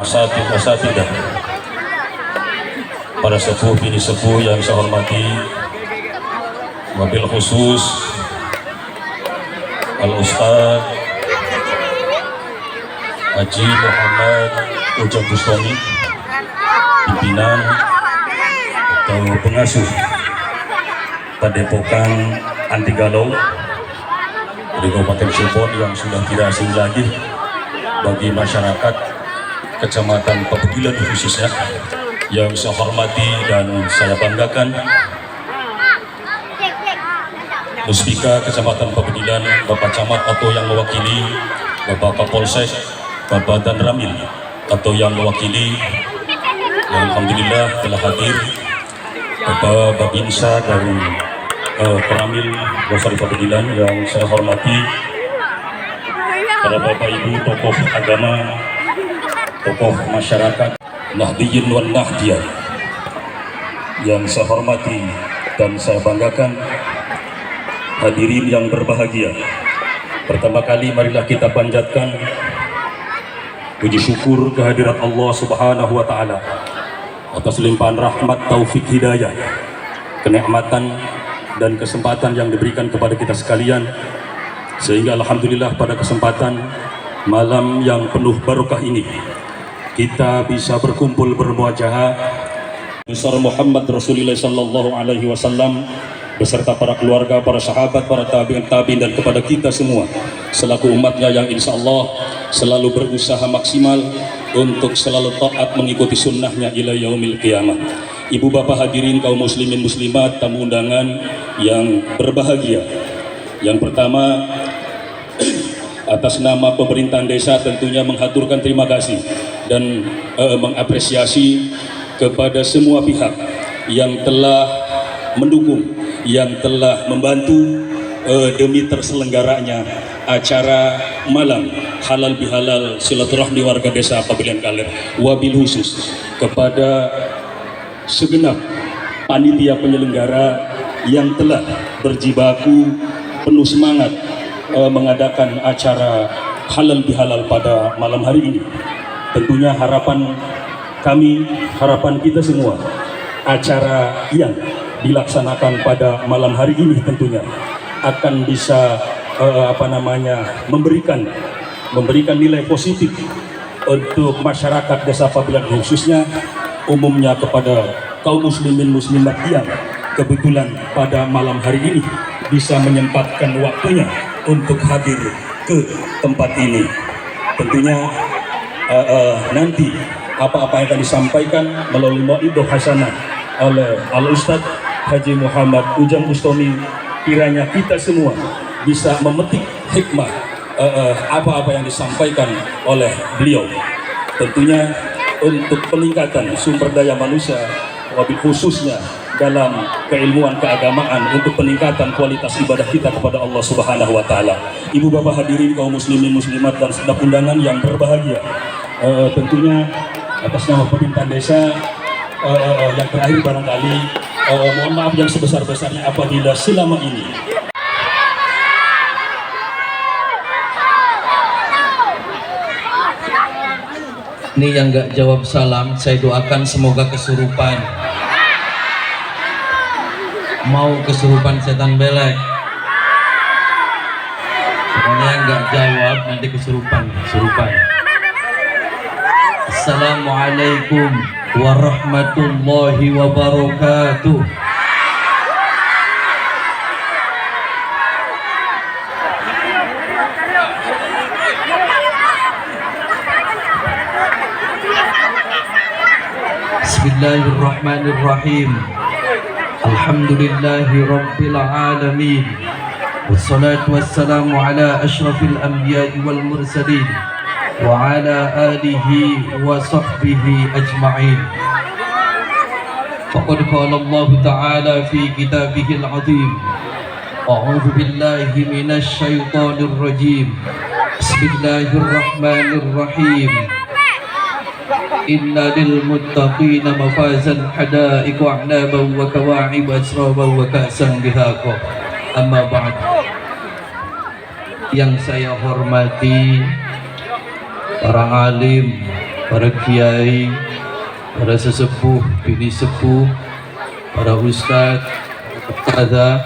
Asatidah, para sepuh bini sepuh yang saya hormati, wabil khusus Al-Ustaz Haji Muhammad Ujang Bustami, pimpinan atau pengasuh Padepokan Anti Galau di Kabupaten Cirebon yang sudah tidak asing lagi bagi masyarakat Kecamatan Pabegilan khususnya, yang saya hormati dan saya banggakan, Muspika Kecamatan Pabegilan, Bapak Camat atau yang mewakili, Bapak Kapolsek, Bapak Dan Ramil atau yang mewakili, yang alhamdulillah telah hadir, Bapak Babinsa dari Peramil Bosari Pabegilan yang saya hormati, para Bapak Ibu tokoh agama, tokoh masyarakat Nahdiyin wan Nahdiyah yang saya hormati dan saya banggakan, hadirin yang berbahagia. Pertama kali marilah kita panjatkan puji syukur kehadirat Allah Subhanahu wa taala atas limpahan rahmat, taufik, hidayah, kenikmatan dan kesempatan yang diberikan kepada kita sekalian, sehingga alhamdulillah pada kesempatan malam yang penuh barokah ini kita bisa berkumpul bermuajahah besar Muhammad Rasulullah sallallahu alaihi wasallam beserta para keluarga, para sahabat, para tabi'in dan kepada kita semua selaku umatnya yang insya Allah selalu berusaha maksimal untuk selalu taat mengikuti sunnahnya ila yaumil qiyamah. Ibu bapak hadirin kaum muslimin muslimat, tamu undangan yang berbahagia, yang pertama atas nama pemerintahan desa tentunya menghaturkan terima kasih dan mengapresiasi kepada semua pihak yang telah mendukung, yang telah membantu demi terselenggaranya acara malam halal bihalal silaturahmi warga desa Pabegilan Kaler. Wabil khusus kepada segenap panitia penyelenggara yang telah berjibaku penuh semangat mengadakan acara halal bihalal pada malam hari ini. Tentunya harapan kami, harapan kita semua, acara yang dilaksanakan pada malam hari ini tentunya akan bisa memberikan nilai positif untuk masyarakat desa Pabegilan, khususnya umumnya kepada kaum muslimin muslimat yang kebetulan pada malam hari ini bisa menyempatkan waktunya untuk hadir ke tempat ini. Tentunya nanti apa-apa yang akan disampaikan melalui mau'idhah hasanah oleh Al-Ustaz Haji Muhammad Ujang Bustami, kiranya kita semua bisa memetik hikmah apa-apa yang disampaikan oleh beliau. Tentunya untuk peningkatan sumber daya manusia, wabil khususnya dalam keilmuan keagamaan, untuk peningkatan kualitas ibadah kita kepada Allah Subhanahu wa taala. Ibu bapak hadirin kaum muslimin muslimat dan sedap undangan yang berbahagia, tentunya atas nama pemerintahan desa yang terakhir barangkali mohon maaf yang sebesar-besarnya apabila selama ini yang nggak jawab salam saya doakan semoga kesurupan. Mau kesurupan setan belek. Pokoknya nggak jawab nanti kesurupan. Assalamualaikum warahmatullahi wabarakatuh. Bismillahirrahmanirrahim. Alhamdulillahi rabbil alamin. Wassalatu wassalamu ala ashrafil anbiya'i wal mursalin wa ala alihi wa sahbihi ajma'in. Faqad qala Allah ta'ala fi kitabihil azim. A'udzu billahi minasy syaithanir rajim. Bismillahirrahmanirrahim. Inna lil muttaqina mafazan hadaiqa a'naban wa kawa'ib asraban wa ka'san dihaqa. Amma ba'd. Yang saya hormati para alim, para kiai, para sesepuh, bini sepuh, para ustadz, ustadzah,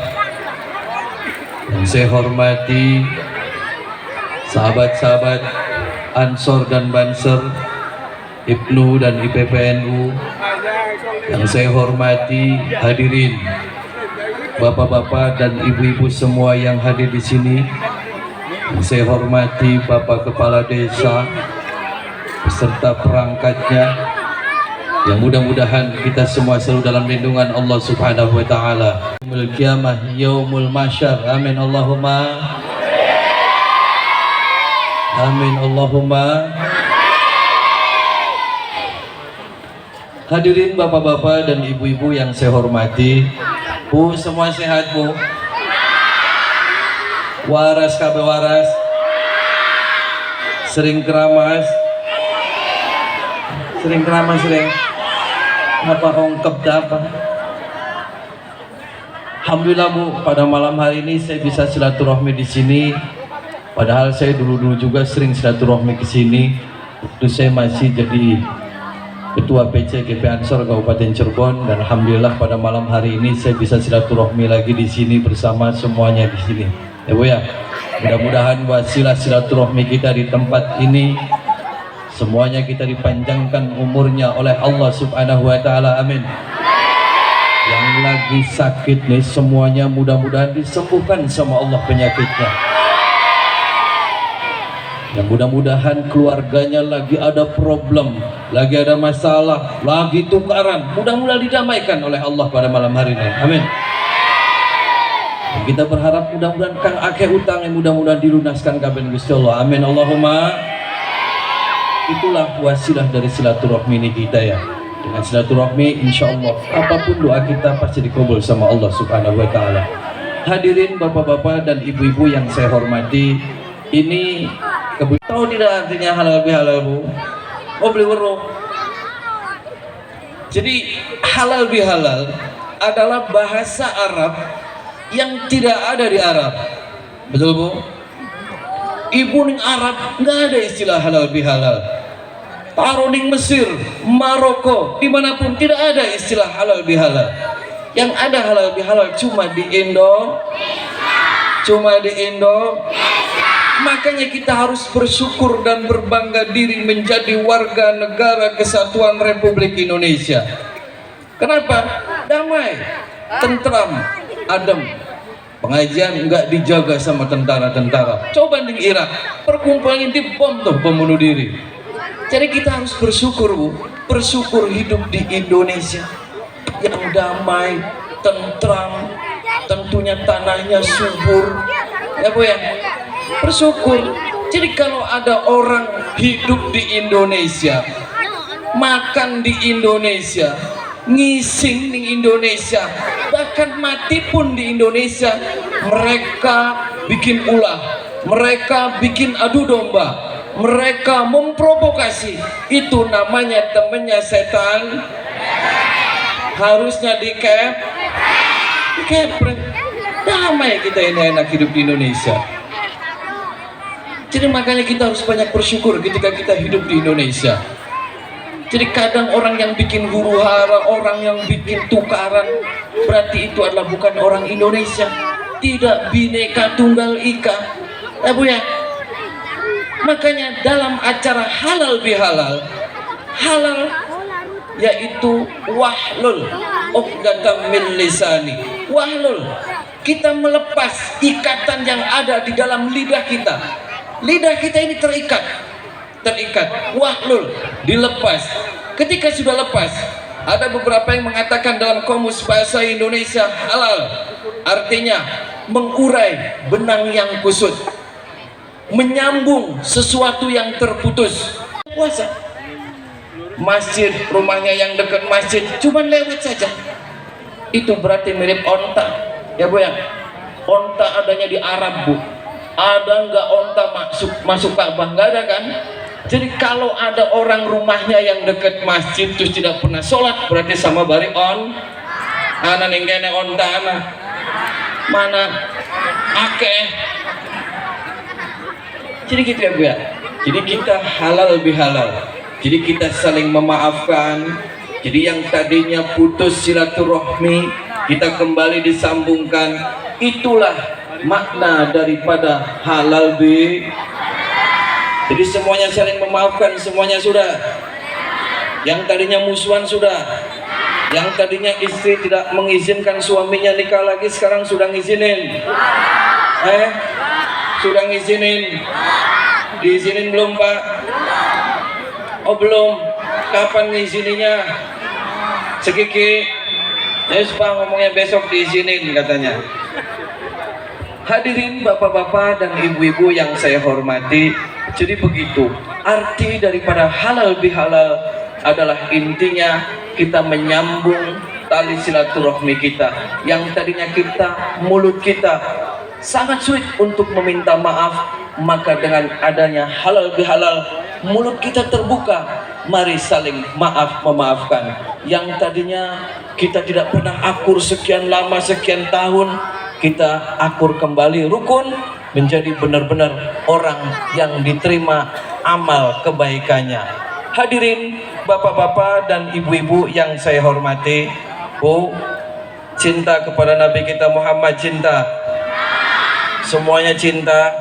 yang saya hormati sahabat-sahabat Ansor dan Banser, Ibnu dan IPPNU, yang saya hormati hadirin bapak-bapak dan ibu-ibu semua yang hadir di sini, yang saya hormati Bapak Kepala Desa beserta perangkatnya, yang mudah-mudahan kita semua selalu dalam lindungan Allah Subhanahu wa taala. Yaumul qiyamah, yaumul mahsyar. Amin Allahumma. Amin Allahumma. Hadirin bapak-bapak dan ibu-ibu yang saya hormati, Bu, semua sehat Bu? Waras kabeh waras? Sering keramas? Sering keramas sering? Apa ongkep apa? Alhamdulillah Bu, pada malam hari ini saya bisa silaturahmi di sini. Padahal saya dulu juga sering silaturahmi ke sini. Waktu saya masih jadi Ketua PC GP Ansor Kabupaten Cirebon, dan alhamdulillah pada malam hari ini saya bisa silaturahmi lagi di sini bersama semuanya di sini. Ya Bu ya, mudah-mudahan wasilah silaturahmi kita di tempat ini semuanya kita dipanjangkan umurnya oleh Allah Subhanahu wa taala. Amin. Yang lagi sakit nih semuanya mudah-mudahan disembuhkan sama Allah penyakitnya. Yang mudah-mudahan keluarganya lagi ada problem, lagi ada masalah, lagi tukaran, mudah-mudahan didamaikan oleh Allah pada malam hari ini. Amin. Dan kita berharap mudah-mudahan kang akeh utang yang mudah-mudahan dilunaskan kabeh Gusti Allah. Amin Allahumma. Itulah wasilah dari silaturahmi ini kita ya. Dengan silaturahmi insya Allah apapun doa kita pasti dikabul sama Allah Subhanahu wa taala. Hadirin bapak-bapak dan ibu-ibu yang saya hormati, ini tahu tidak artinya halal bihalal Bu? Oh beli weruh. Jadi halal bihalal adalah bahasa Arab yang tidak ada di Arab. Betul Bu? Ibu ning Arab nggak ada istilah halal bihalal. Taruh ning Mesir, Maroko, dimanapun tidak ada istilah halal bihalal. Yang ada halal bihalal cuma di Indo, Makanya kita harus bersyukur dan berbangga diri menjadi warga negara Kesatuan Republik Indonesia. Kenapa? Damai, tentram, adem. Pengajian enggak dijaga sama tentara-tentara. Coba di Irak, perkumpulan dibom tuh pembunuh diri. Jadi kita harus bersyukur Bu, bersyukur hidup di Indonesia yang damai, tentram, tentunya tanahnya subur. Ya Bu ya, bersyukur. Jadi kalau ada orang hidup di Indonesia, makan di Indonesia, ngising di Indonesia, bahkan mati pun di Indonesia, mereka bikin ulah, mereka bikin adu domba, mereka memprovokasi, itu namanya temannya setan. Harusnya dikeprek. Damai kita ini enak hidup di Indonesia. Jadi makanya kita harus banyak bersyukur ketika kita hidup di Indonesia. Jadi kadang orang yang bikin huru hara, orang yang bikin tukaran, berarti itu adalah bukan orang Indonesia. Tidak Bhinneka Tunggal Ika. Ya Bu ya. Makanya dalam acara halal bihalal, halal yaitu wahlul uqdatam min lisani. Wahlul, kita melepas ikatan yang ada di dalam lidah kita. Lidah kita ini terikat. Wahlul, dilepas. Ketika sudah lepas, ada beberapa yang mengatakan dalam kamus bahasa Indonesia halal artinya mengurai benang yang kusut, menyambung sesuatu yang terputus. Puasa, masjid, rumahnya yang dekat masjid cuman lewat saja, itu berarti mirip onta. Ya Bu ya, onta adanya di Arab Bu. Ada nggak onta masuk Ka'bah? Nggak ada kan? Jadi kalau ada orang rumahnya yang dekat masjid terus tidak pernah sholat, berarti sama bari on. Anak nengkene onta anak mana akeh. Jadi gitu ya Bu ya. Jadi kita halal bihalal. Jadi kita saling memaafkan. Jadi yang tadinya putus silaturahmi kita kembali disambungkan. Itulah makna daripada halal bi. Jadi semuanya saling memaafkan, semuanya sudah. Yang tadinya musuhan sudah. Yang tadinya istri tidak mengizinkan suaminya nikah lagi, sekarang sudah ngizinin. Sudah ngizinin. Diizinin belum, Pak? Oh belum. Kapan ngizininya? Sekiki. Yes, Pak, ngomongnya besok diizinin katanya. Hadirin bapak-bapak dan ibu-ibu yang saya hormati, jadi begitu arti daripada halal bihalal adalah intinya kita menyambung tali silaturahmi kita yang tadinya mulut kita sangat sulit untuk meminta maaf, maka dengan adanya halal bihalal mulut kita terbuka, mari saling memaafkan. Yang tadinya kita tidak pernah akur sekian lama, sekian tahun, kita akur kembali, rukun, menjadi benar-benar orang yang diterima amal kebaikannya. Hadirin bapak-bapak dan ibu-ibu yang saya hormati, Bu, cinta kepada Nabi kita Muhammad, cinta, semuanya cinta.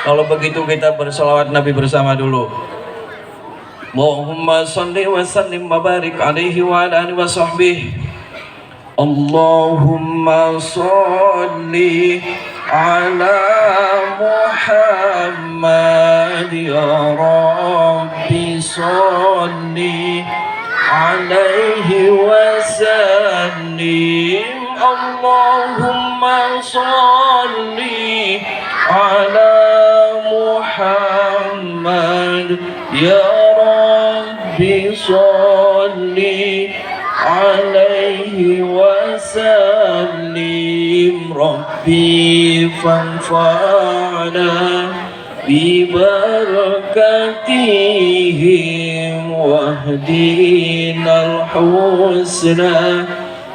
Kalau begitu kita bersolawat Nabi bersama dulu. Allahumma salli wa sallim wa barik alaihi wa ala alihi wa sahbihi. Allahumma salli ala Muhammad ya Rabbi salli alaihi wa sallim. Allahumma salli ala Muhammad ya Rabbi salli alaihi wasallim. Rabbi fanfa'na bibarakatihim wahdinal husna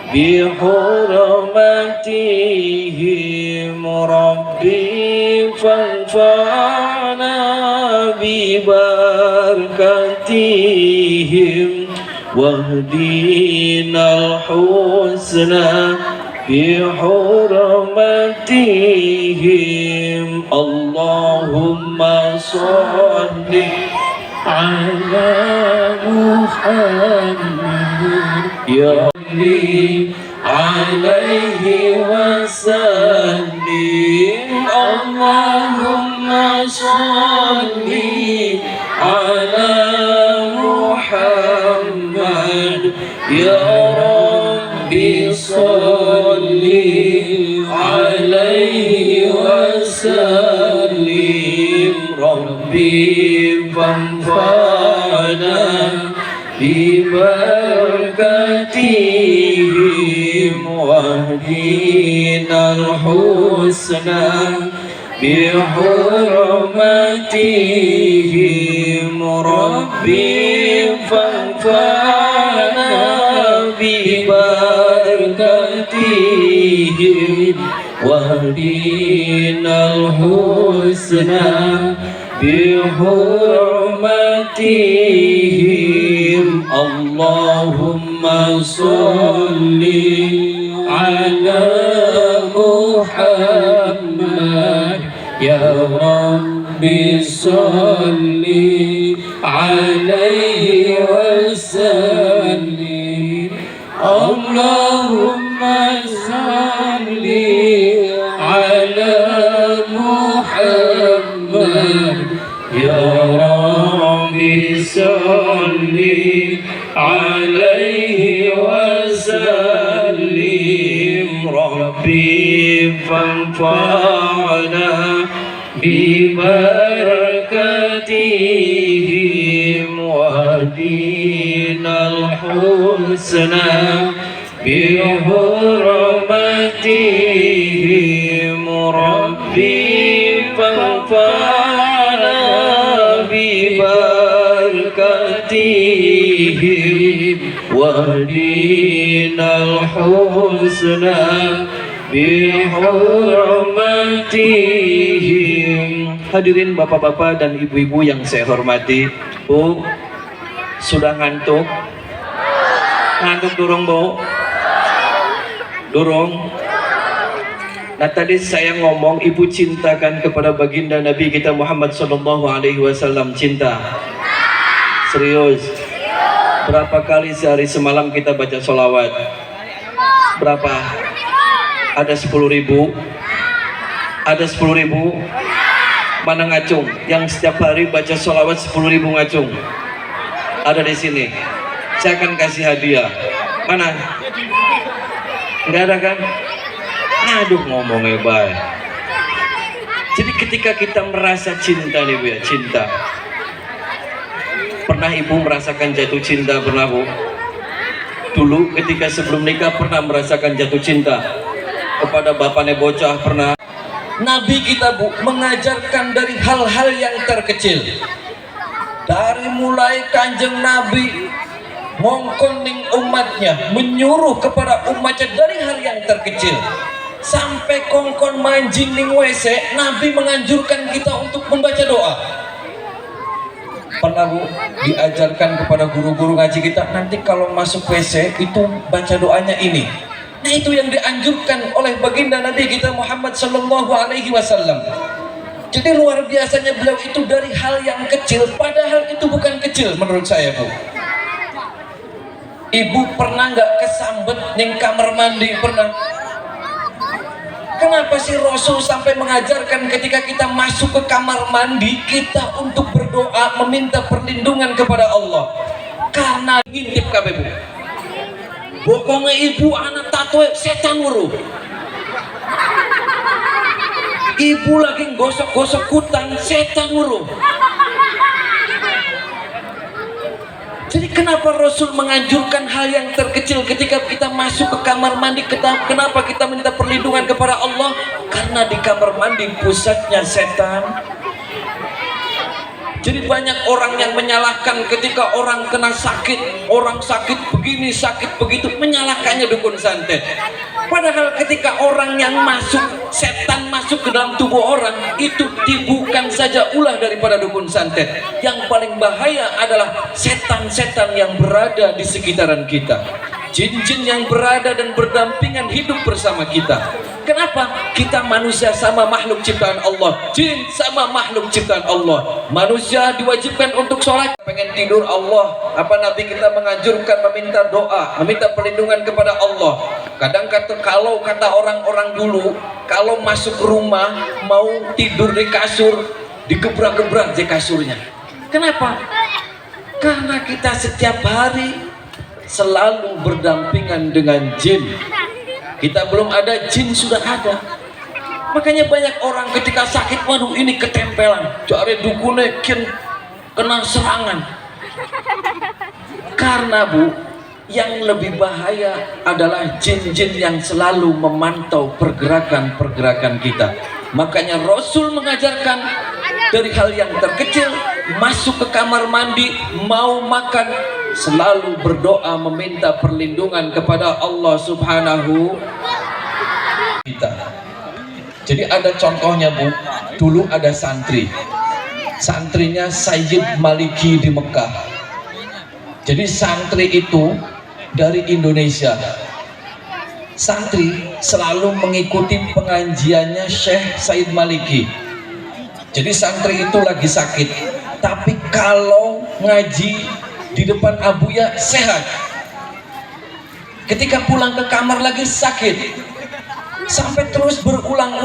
bihurmatihim. Rabbi fanfa'na bibarakatihim wahdinal husna bihurmatihim. Allahumma salli ala Muhammad ya Rabbi alaihi wasallim. Allahumma salli ala Muhammad ya Rabbi salli alaihi wasallim. Rabbi fanfa'na bibarakatihim wahdinal husna bihurmatihim. Rabbi fanfa'na bibarakatihim wahdinal husna bihurmatihim. Allahumma salli ala Muhammad ya Rabbi salli alaihi wasallim. Allahumma salli ala Muhammad ya Rabbi salli alaihi wasallim. Rabbi fanfa'na bibarakatihim wahdinal husna bihurmatihim. Rabbi fanfa'na bibarakatihim wahdinal husna bihurmatihim. Hadirin bapak-bapak dan ibu-ibu yang saya hormati, Bu, sudah ngantuk? Ngantuk durung, Bu? Durung? Nah, tadi saya ngomong ibu cintakan kepada baginda Nabi kita Muhammad sallallahu alaihi wasallam, cinta? Serius? Berapa kali sehari semalam kita baca sholawat? Berapa? Ada 10.000? Ada 10.000? Mana ngacung? Yang setiap hari baca sholawat 10.000 ngacung? Ada di sini. Saya akan kasih hadiah. Mana? Enggak ada kan? Aduh, ngomongnya baik. Jadi ketika kita merasa cinta nih Bu ya, cinta. Pernah ibu merasakan jatuh cinta? Pernah Bu? Dulu ketika sebelum nikah pernah merasakan jatuh cinta kepada bapaknya bocah? Pernah? Nabi kita Bu mengajarkan dari hal-hal yang terkecil. Dari mulai Kanjeng Nabi ngongkoning umatnya, menyuruh kepada umatnya dari hal yang terkecil, sampai kongkon manjing ning WC, Nabi menganjurkan kita untuk membaca doa. Pernah Bu diajarkan kepada guru-guru ngaji kita, nanti kalau masuk WC itu baca doanya ini. Nah, itu yang dianjurkan oleh baginda Nabi kita Muhammad sallallahu alaihi wasallam. Jadi luar biasanya beliau itu dari hal yang kecil, padahal itu bukan kecil menurut saya Bu. Ibu pernah nggak kesambet ning kamar mandi? Pernah? Kenapa sih Rasul sampai mengajarkan ketika kita masuk ke kamar mandi kita untuk berdoa meminta perlindungan kepada Allah? Karena ngintip kabeh Bu. Pokoknya ibu anak tato setan weruh. Ibu lagi gosok-gosok kutang, setan weruh. Jadi kenapa Rasul menganjurkan hal yang terkecil ketika kita masuk ke kamar mandi? Kenapa kita minta perlindungan kepada Allah? Karena di kamar mandi pusatnya setan. Jadi banyak orang yang menyalahkan ketika orang kena sakit, orang sakit begini, sakit begitu, menyalahkannya dukun santet. Padahal ketika orang yang masuk, setan masuk ke dalam tubuh orang, itu bukan saja ulah daripada dukun santet. Yang paling bahaya adalah setan-setan yang berada di sekitaran kita. Jin-jin yang berada dan berdampingan hidup bersama kita. Kenapa? Kita manusia sama makhluk ciptaan Allah, jin sama makhluk ciptaan Allah. Manusia diwajibkan untuk sholat, pengen tidur Allah. Apa Nabi kita menganjurkan meminta doa, meminta perlindungan kepada Allah. Kadang kalau kata orang-orang dulu, kalau masuk rumah mau tidur di kasur, digebrak-gebrak di kasurnya. Kenapa? Karena kita setiap hari selalu berdampingan dengan jin. Kita belum ada, jin sudah ada. Makanya banyak orang ketika sakit, waduh ini ketempelan, cari dukune kena serangan. Karena Bu, yang lebih bahaya adalah jin-jin yang selalu memantau pergerakan-pergerakan kita. Makanya Rasul mengajarkan dari hal yang terkecil, masuk ke kamar mandi, mau makan, selalu berdoa meminta perlindungan kepada Allah Subhanahu kita. Jadi ada contohnya Bu, dulu ada santri, santrinya Sayyid Maliki di Mekah. Jadi santri itu dari Indonesia. Santri selalu mengikuti pengajiannya Syekh Sayyid Maliki. Jadi santri itu lagi sakit, tapi kalau ngaji di depan Abuya sehat. Ketika pulang ke kamar lagi sakit. Sampai terus berulang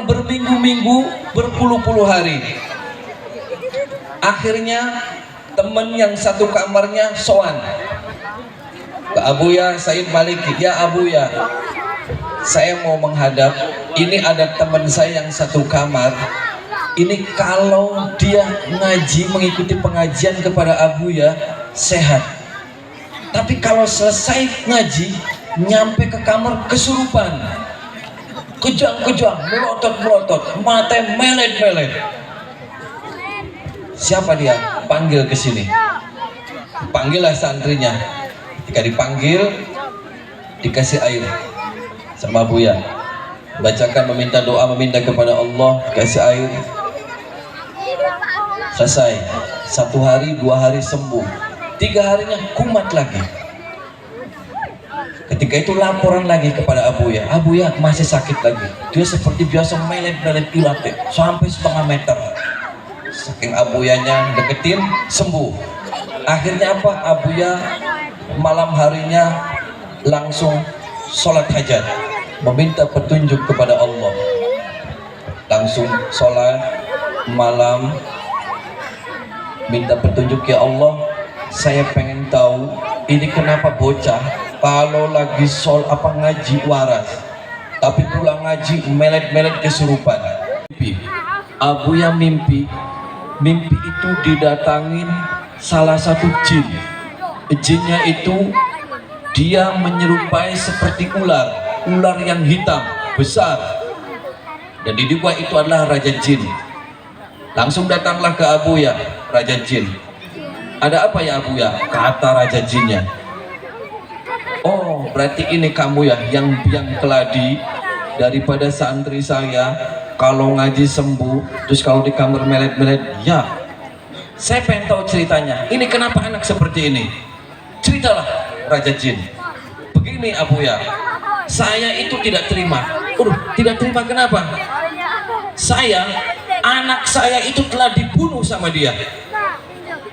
berminggu-minggu, berpuluh-puluh hari. Akhirnya teman yang satu kamarnya sowan ke Abuya Sayyid Maliki, ya Abuya, saya mau menghadap, ini ada teman saya yang satu kamar. Ini kalau dia ngaji, mengikuti pengajian kepada Abuya sehat, tapi kalau selesai ngaji nyampe ke kamar kesurupan, kejang-kejang, melotot-melotot, mata melet-melet. Siapa dia? Panggil ke sini. Panggillah santrinya. Ketika dipanggil, dikasih air sama Buya. Bacakan, meminta doa, meminta kepada Allah, kasih air. Selesai. 1 hari, 2 hari sembuh, 3 harinya kumat lagi. Ketika itu laporan lagi kepada Abuya, Abuya masih sakit lagi. Dia seperti biasa melet-melet ilat sampai setengah meter. Saking Abuyanya deketin, sembuh. Akhirnya apa? Abuya malam harinya langsung sholat hajat, meminta petunjuk kepada Allah. Langsung sholat malam, minta petunjuk, ya Allah, saya pengen tahu ini kenapa bocah kalau lagi ngaji waras, tapi pulang ngaji melet-melet kesurupan. Abuya mimpi itu didatangin salah satu jin. Jinnya itu dia menyerupai seperti ular yang hitam besar, dan diduga itu adalah raja jin. Langsung datanglah ke Abuya raja jin. Ada apa ya Abuya? Kata raja jinnya, oh berarti ini kamu ya yang biang keladi daripada santri saya kalau ngaji sembuh, terus kalau di kamar melet-melet. Ya, saya pengen tahu ceritanya, ini kenapa anak seperti ini? Ceritalah raja jin. Begini Abuya, saya itu tidak terima. Tidak terima kenapa? Anak saya itu telah dibunuh sama dia.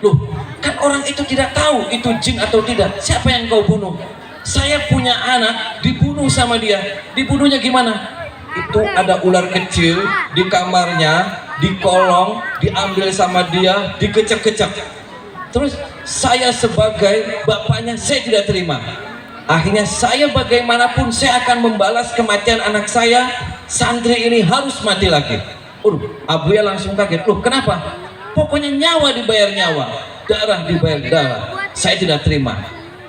Loh, kan orang itu tidak tahu itu jin atau tidak. Siapa yang kau bunuh? Saya punya anak dibunuh sama dia. Dibunuhnya gimana? Itu ada ular kecil di kamarnya, di kolong, diambil sama dia, dikecek-kecek. Terus saya sebagai bapaknya, saya tidak terima. Akhirnya saya bagaimanapun saya akan membalas kematian anak saya. Santri ini harus mati lagi. Abuya langsung kaget. Loh kenapa? Pokoknya nyawa dibayar nyawa, darah dibayar darah. Saya tidak terima.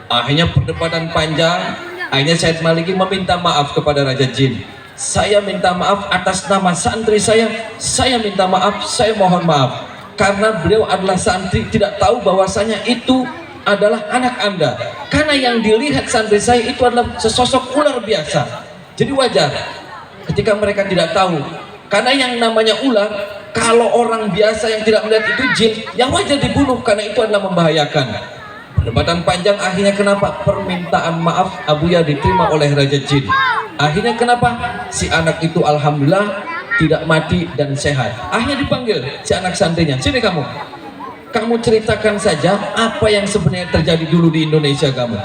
Akhirnya perdebatan panjang. Akhirnya Said Maliki meminta maaf kepada Raja Jin. Saya minta maaf atas nama santri saya. Saya minta maaf, saya mohon maaf. Karena beliau adalah santri, tidak tahu bahwasanya itu adalah anak Anda. Karena yang dilihat santri saya itu adalah sesosok ular biasa. Jadi wajar ketika mereka tidak tahu. Karena yang namanya ular, kalau orang biasa yang tidak melihat itu jin, yang wajar dibunuh karena itu adalah membahayakan. Perdebatan panjang, akhirnya kenapa permintaan maaf Abuya diterima oleh Raja Jin. Akhirnya kenapa si anak itu alhamdulillah tidak mati dan sehat. Akhirnya dipanggil si anak santrinya, sini kamu ceritakan saja apa yang sebenarnya terjadi dulu di Indonesia kamu.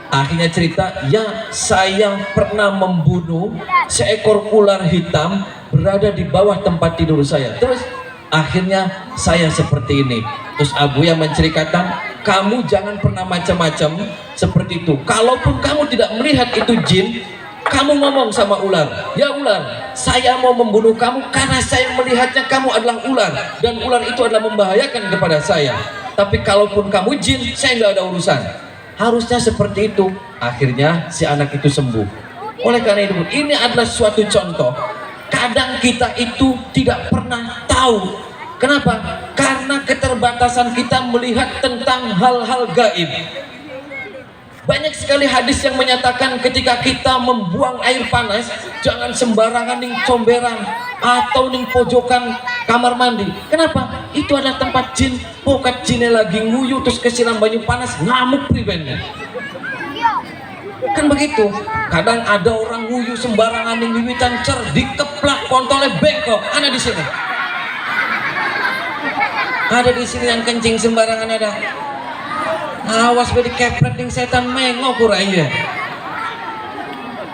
Akhirnya cerita, ya saya pernah membunuh seekor ular hitam berada di bawah tempat tidur saya. Terus akhirnya saya seperti ini. Terus Abuya menceritakan, kamu jangan pernah macam-macam seperti itu. Kalaupun kamu tidak melihat itu jin, kamu ngomong sama ular, ya ular, saya mau membunuh kamu karena saya melihatnya kamu adalah ular, dan ular itu adalah membahayakan kepada saya. Tapi kalaupun kamu jin, saya nggak ada urusan. Harusnya seperti itu. Akhirnya si anak itu sembuh. Oleh karena itu, ini adalah suatu contoh. Kadang kita itu tidak pernah tahu. Kenapa? Karena keterbatasan kita melihat tentang hal-hal gaib. Banyak sekali hadis yang menyatakan ketika kita membuang air panas, jangan sembarangan ning comberan atau ning pojokan kamar mandi. Kenapa? Itu adalah tempat jin. Pokat jinnya lagi nguyu terus kesiram banyu panas, ngamuk pribennya. Kan begitu. Kadang ada orang nguyu sembarangan ning wiwitan cer, dikeplak kontolnya bengkok. Ada di sini. Ada di sini yang kencing sembarangan ada. Awas beri kepret ning setan mengok kurangnya.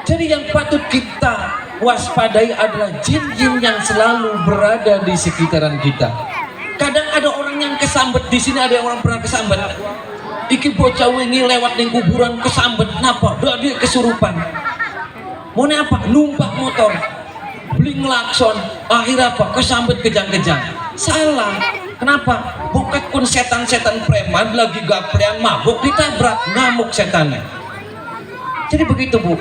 Jadi yang patut kita waspadai adalah jin-jin yang selalu berada di sekitaran kita. Kadang ada orang yang kesambet di sini, ada yang orang pernah kesambet. Iki bocah wingi lewat ning kuburan kesambet, napa? Dia kesurupan. Mau apa? Numpak motor, beli ngelakson, akhir apa? Kesambet kejang-kejang. Salah. Kenapa? Bukan kun setan-setan preman lagi gaplean mabuk ditabrak, ngamuk setannya. Jadi begitu Bu.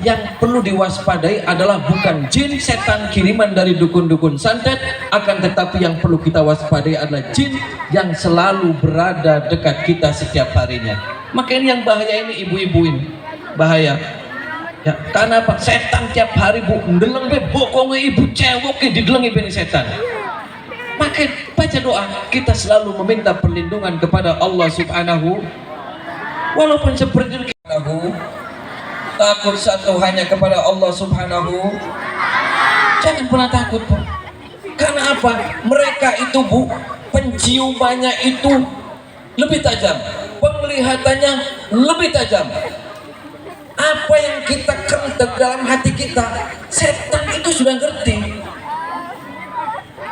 Yang perlu diwaspadai adalah bukan jin setan kiriman dari dukun-dukun santet, akan tetapi yang perlu kita waspadai adalah jin yang selalu berada dekat kita setiap harinya. Maka ini yang bahaya, ini ibu-ibu ini bahaya. Ya, karena apa? Setan tiap hari Bu ndeleng be bokongnya ibu cewek didelengi beni setan. Maka baca doa, kita selalu meminta perlindungan kepada Allah Subhanahu. Walaupun seperti itu, takut satu hanya kepada Allah Subhanahu. Jangan pernah takut, Bu. Karena apa? Mereka itu, Bu, penciumannya itu lebih tajam, penglihatannya lebih tajam. Apa yang kita kerentak dalam hati kita, setan itu sudah ngerti.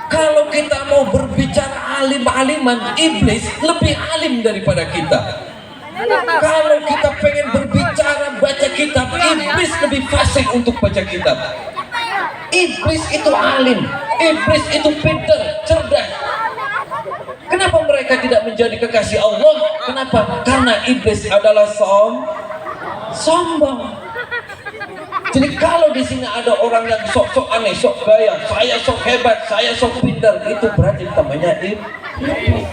Kalau kita mau berbicara alim-aliman, iblis lebih alim daripada kita. Kalau kita pengen berbicara baca kitab, iblis lebih fasih untuk baca kitab. Iblis itu alim, iblis itu pintar, cerdas. Kenapa mereka tidak menjadi kekasih Allah? Kenapa? Karena iblis adalah sombong. Jadi kalau di sini ada orang yang sok-sok aneh, sok gaya, saya sok hebat, saya sok pintar, itu berarti namanya iblis.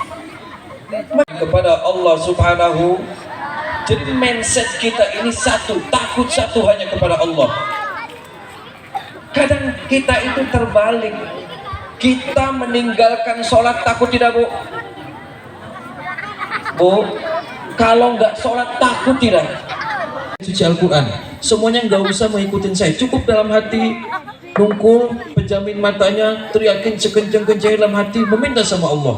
Kepada Allah Subhanahu. Jadi mindset kita ini satu, takut satu hanya kepada Allah. Kadang kita itu terbalik. Kita meninggalkan sholat takut tidak, Bu? Bu, kalau nggak sholat takut tidak? Suci Al-Quran, semuanya nggak usah mengikutin saya, cukup dalam hati nungkul, pejamin matanya, teriakin sekencang-kencang dalam hati, meminta sama Allah.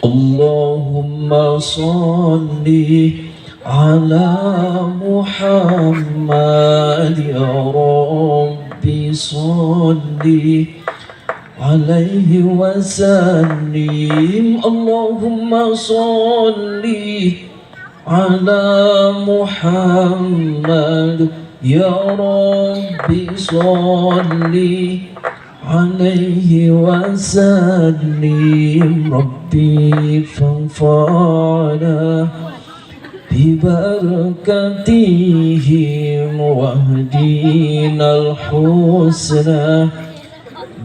Allahumma sholli ala Muhammad ya Rabbi sholli alaihi wasallim. Allahumma sholli ala Muhammad ya Rabbi sholli alaihi wasallim. Rabbi fanfa'na bibarakatihim wahdinal husna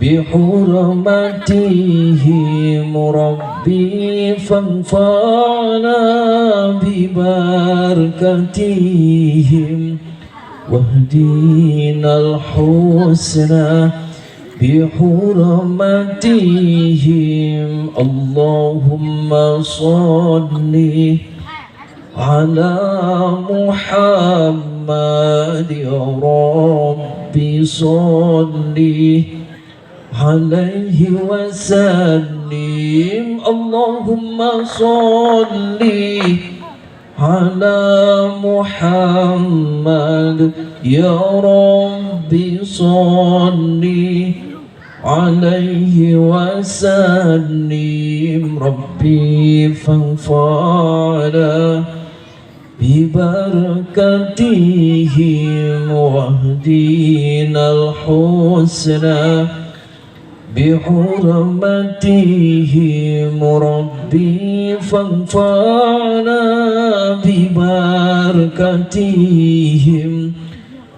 bihurmatihim. Rabbi fanfa'na bibarakatihim wahdinal husna bihurmatihim. Allahumma sholli ala Muhammad ya Rabbi sholli alaihi wasallim. Allahumma sholli ala Muhammad ya Rabbi sholli alaihi wasallim. Rabbi fanfa'na bibarakatihim wahdinal husna bihurmatihim. Rabbi fanfa'na bibarakatihim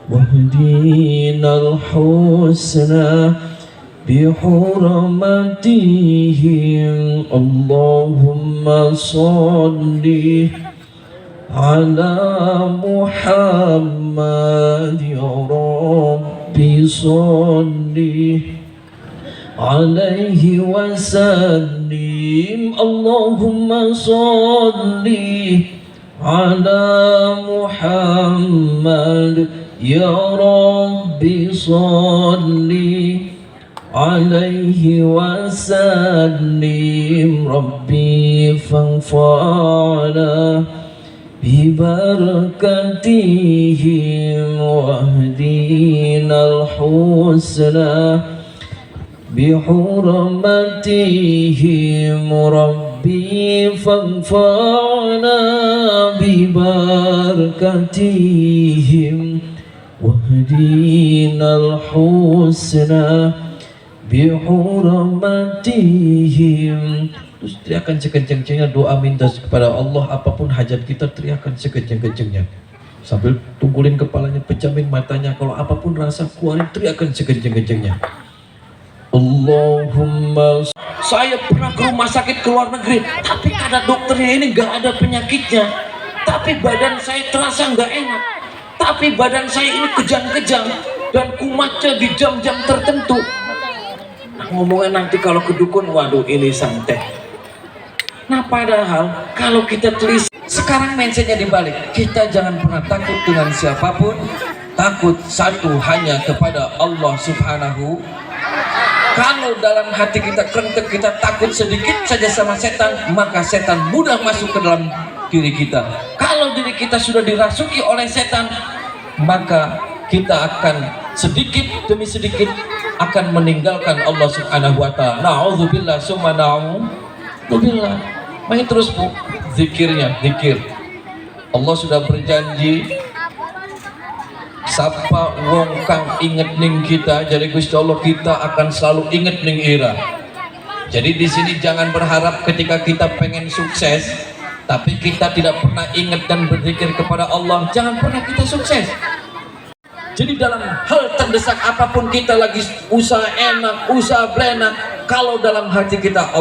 wahdinal husna bihurmatihim. Allahumma sholli ala Muhammad ya Rabbi sholli alaihi wasallim. Allahumma sholli ala Muhammad ya Rabbi sholli alaihi wasallim. Rabbi fanfa'na bibarakatihim wahdinal husna bihurmatihim. Rabbi fanfa'na bibarakatihim wahdinal husna bihurmatihim. Terus teriakan sekencang-kencangnya doa minta kepada Allah, apapun hajat kita teriakan sekencang-kencangnya sambil tunggulin kepalanya, pejamin matanya. Kalau apapun rasa keluarin, teriakan sekencang-kencangnya. Allahumma. Saya pernah ke rumah sakit ke luar negeri, tapi kata dokternya ini gak ada penyakitnya, tapi badan saya terasa gak enak. tapi badan saya ini kejang-kejang dan kumatnya di jam-jam tertentu. Nah, ngomongnya nanti kalau ke dukun, waduh ini santai. Nah padahal kalau kita telis, sekarang mindsetnya dibalik. Kita jangan pernah takut dengan siapapun, takut satu hanya kepada Allah Subhanahu. Kalau dalam hati kita kerentek, kita takut sedikit saja sama setan, maka setan mudah masuk ke dalam diri kita. Kalau diri kita sudah dirasuki oleh setan, maka kita akan sedikit demi sedikit akan meninggalkan Allah Subhanahu wa ta'ala. Na'udzubillah summa na'udzubillah. Main terus Bu, zikirnya, zikir. Allah sudah berjanji sapa wong kang inget ning kita, jadi Gusti Allah kita akan selalu inget ning ira. Jadi di sini jangan berharap ketika kita pengen sukses tapi kita tidak pernah ingat dan berzikir kepada Allah, jangan pernah kita sukses. Jadi dalam hal terdesak apapun kita lagi usaha enak, usaha belenak, kalau dalam hati kita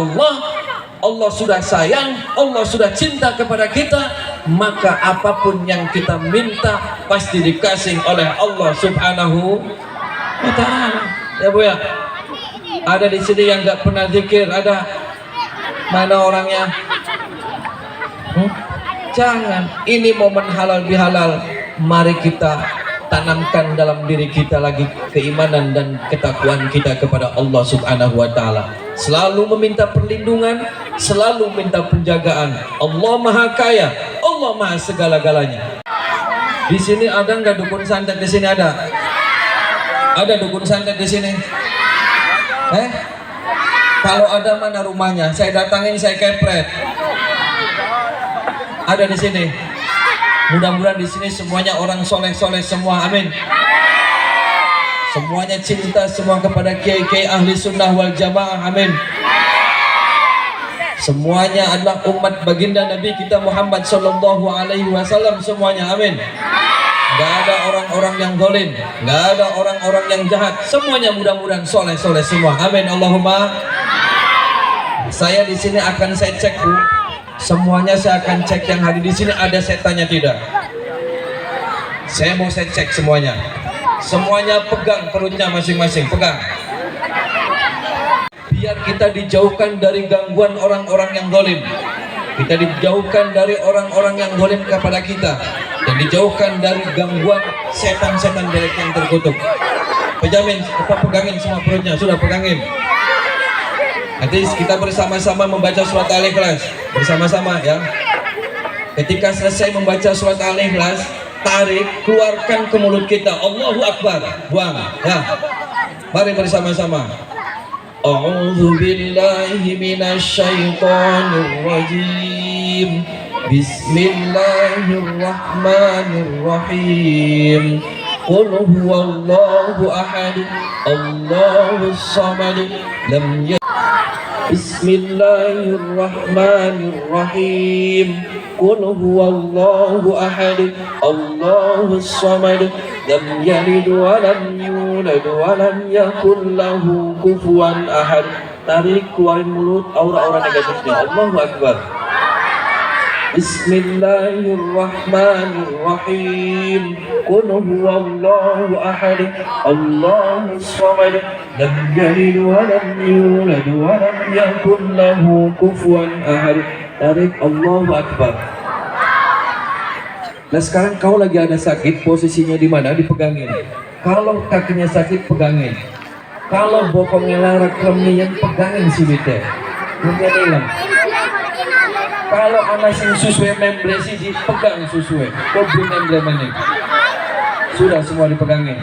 Allah sudah sayang, Allah sudah cinta kepada kita, maka apapun yang kita minta pasti dikasih oleh Allah Subhanahu wa ta'ala. Ya Bu ya, ada di sini yang nggak pernah zikir, ada? Mana orangnya? Jangan, ini momen halal bihalal. Mari kita tanamkan dalam diri kita lagi keimanan dan ketakwaan kita kepada Allah Subhanahu wa ta'ala. Selalu meminta perlindungan, selalu minta penjagaan. Allah Maha Kaya, Allah Maha segala-galanya. Di sini ada nggak dukun santet? Di sini ada? Ada dukun santet di sini? Kalau ada mana rumahnya? Saya datangin, saya kepret. Ada di sini. Mudah-mudahan di sini semuanya orang soleh-soleh semua, amin. Semuanya cinta semua kepada kiai-kiai ahli sunnah wal jamaah, amin. Semuanya adalah umat baginda Nabi kita Muhammad sallallahu alaihi wasallam semuanya, amin. Gak ada orang-orang yang zalim, gak ada orang-orang yang jahat, semuanya mudah-mudahan soleh-soleh semua, amin. Allahumma. Saya di sini akan saya cek Bu. Semuanya saya akan cek yang hadir di sini ada setannya tidak. Saya mau saya cek semuanya. Semuanya pegang perutnya masing-masing, pegang. Biar kita dijauhkan dari gangguan orang-orang yang zalim. Kita dijauhkan dari orang-orang yang zalim kepada kita dan dijauhkan dari gangguan setan-setan jelek yang terkutuk. Pejamin, kita pegangin semua perutnya, sudah pegangin. Nanti kita bersama-sama membaca surat Al-Ikhlas bersama-sama ya. Ketika selesai membaca surat Al-Ikhlas, tarik, keluarkan ke mulut kita, Allahu Akbar, buang ya. Mari bersama-sama. A'udzu billahi minasy syaithanir rajim. Bismillahirrahmanirrahim. Qul huwallahu ahad, Allahus samad, lam yalid. Bismillahirrahmanirrahim. Qul huwallahu ahad, Allahus samad, lam yalid wa lam yulad wa lam yakul lahu kufuwan ahad. Tarik, keluarin mulut aura-aura negatifnya. Allahu Akbar. Bismillahirrahmanirrahim. Qul huwallahu ahad, Allahus samad, lam yalid wa lam yulad wa lam yakul lahu kufuwan ahad. Tarik, Allahu Akbar. Nah sekarang kau lagi ada sakit, posisinya di mana? Dipegangin. Kalau kakinya sakit, pegangin. Kalau bokongnya larak kremnian, pegangin siwitnya. Kemudian hilang. Kalau anak sing susue memble siji, pegang susue. Kau beri memble mana? Sudah semua dipegangin.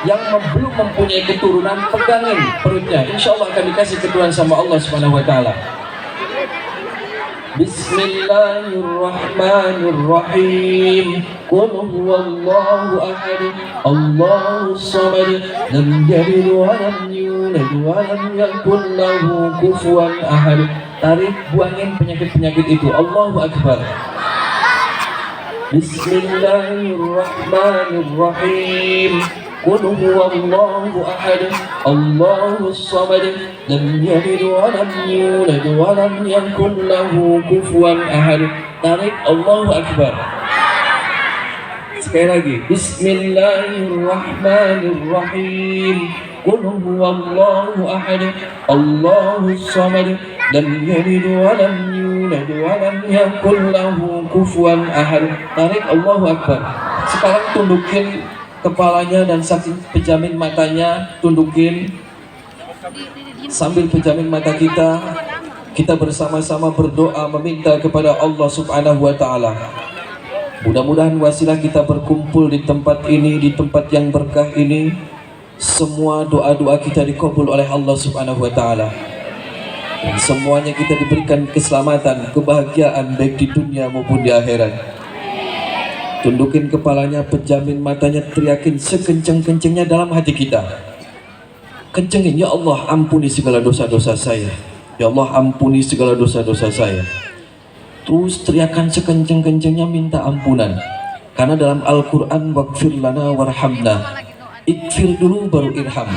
Yang belum mempunyai keturunan, pegangin perutnya. Insya Allah akan dikasih keturunan sama Allah Subhanahu wa ta'ala. Bismillahirrahmanirrahim. Qul huwallahu ahad, Allahus samad, lam yalid wa lam yulad wa lam yakul lahu kufuwan ahad. Tarik, buangin penyakit-penyakit itu. Allahu Akbar. Bismillahirrahmanirrahim. Qul huwallahu ahad, Allahus samad, lam yalid wa lam yulad wa lam yakul lahu kufuwan ahad. Tarik, Allahu Akbar. Sekali lagi. Bismillahirrahmanirrahim. Qul huwallahu ahad, Allahus samad, lam yalid wa lam yulad wa lam yakul lahu kufuwan ahad. Tarik, Allahu Akbar. Sekarang tundukin kepalanya dan saksi pejamin matanya, tundukin. Sambil pejamin mata kita bersama-sama berdoa meminta kepada Allah Subhanahu wa taala. Mudah-mudahan wasilah kita berkumpul di tempat ini, di tempat yang berkah ini, semua doa-doa kita dikabul oleh Allah Subhanahu wa taala. Dan semuanya kita diberikan keselamatan, kebahagiaan baik di dunia maupun di akhirat. Tundukin kepalanya, pejamin matanya, teriakin sekencang-kencangnya dalam hati kita. Kencengin, ya Allah ampuni segala dosa-dosa saya. Ya Allah ampuni segala dosa-dosa saya. Terus teriakan sekencang-kencangnya minta ampunan. Karena dalam Al-Quran waghfir lana warhamna. Ikfir dulu baru irham.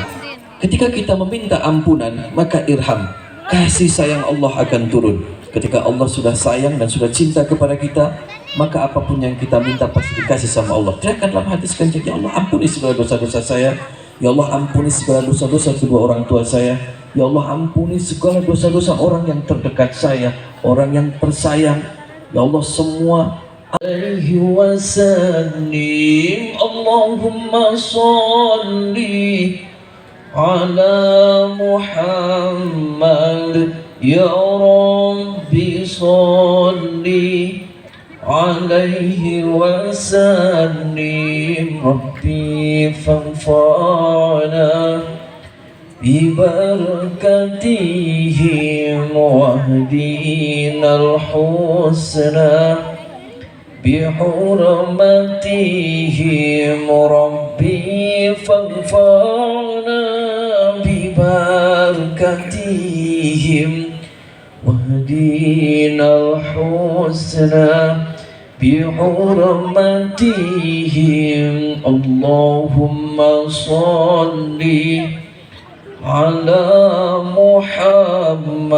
Ketika kita meminta ampunan maka irham. Kasih sayang Allah akan turun. Ketika Allah sudah sayang dan sudah cinta kepada kita, maka apapun yang kita minta pasti dikasih sama Allah. Teriakan dalam hati sekencang, ya Allah ampuni segala dosa-dosa saya. Ya Allah ampuni segala dosa-dosa kedua orang tua saya. Ya Allah ampuni segala dosa-dosa orang yang terdekat saya, orang yang tersayang. Ya Allah semua alaihi wasallim. Allahumma sholli ala Muhammad. Ya Rabbi sholli alaihi wasallim. Rabbi fanfa'na bibarakatihim wahdinal husna bihurmatihim. Rabbi fanfa'na bibarakatihim wahdinal husna bihurmatihim. Allahumma sholli ala Muhammad.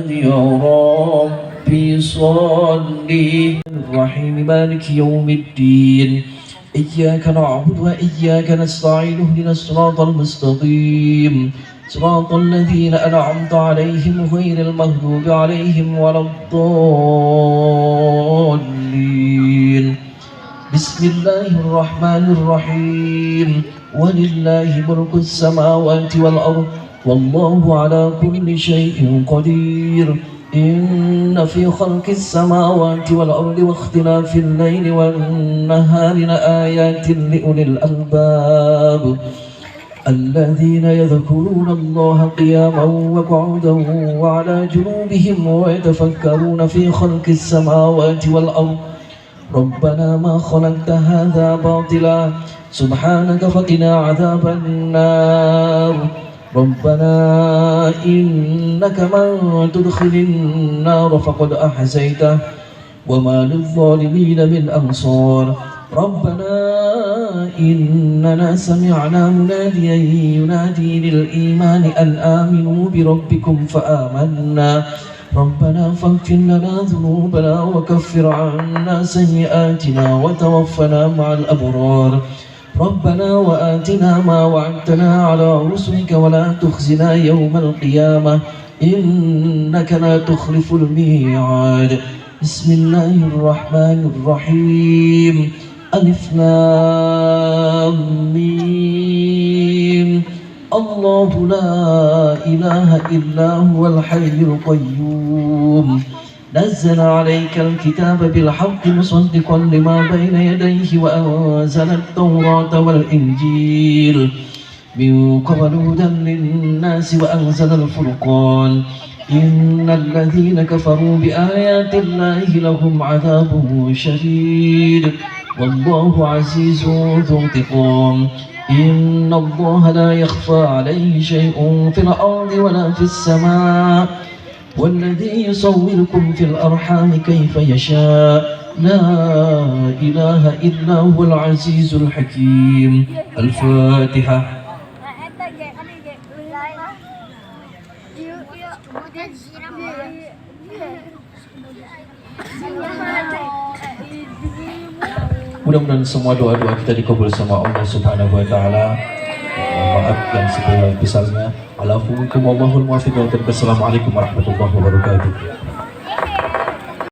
Ya Rabbi sholli Rahim Maliki Yawmiddin. Iyyaka na'budu wa iyyaka nasta'in. Ihdinas siratal mustaqim. Siratal ladzina an'amta 'alaihim ghairil maghdubi 'alaihim waladdallin. Bismillahirrahmanirrahim. Walillahi mulku samawati wal ard, wallahu ala kulli syai'in qadir. Inna fi khalqis samawati wal ardi wa ikhtilafil laili wan nahari laayatin liulil albab الذين يذكرون الله قياما وقعودا وعلى جنوبهم ويتفكرون في خلق السماوات والأرض ربنا ما خلقت هذا باطلا سبحانك فقنا عذاب النار ربنا إنك من تدخل النار فقد أحزيته وما للظالمين من أنصار ربنا إننا سمعنا مناديا ينادي للإيمان أن آمنوا بربكم فآمنا ربنا فاغفر لنا ذنوبنا وكفر عنا سيئاتنا وتوفنا مع الأبرار ربنا وآتنا ما وعدتنا على رسلك ولا تخزنا يوم القيامة إنك لا تخلف الميعاد بسم الله الرحمن الرحيم ألف لام ميم الله لا إله إلا هو الحي القيوم نزل عليك الكتاب بالحق مصدقا لما بين يديه وأنزل التوراة والإنجيل من قبل هدى للناس وأنزل الفرقان إن الذين كفروا بآيات الله لهم عذاب شديد والله عزيز ذو انتقام إن الله لا يخفى عليه شيء في الأرض ولا في السماء والذي يصوركم في الأرحام كيف يشاء لا إله إلا هو العزيز الحكيم الفاتحة Mudah-mudahan semua doa-doa kita dikabul sama Allah Subhanahu wa taala. Maaf yang sebesar-besarnya. Assalamualaikum warahmatullahi wabarakatuh.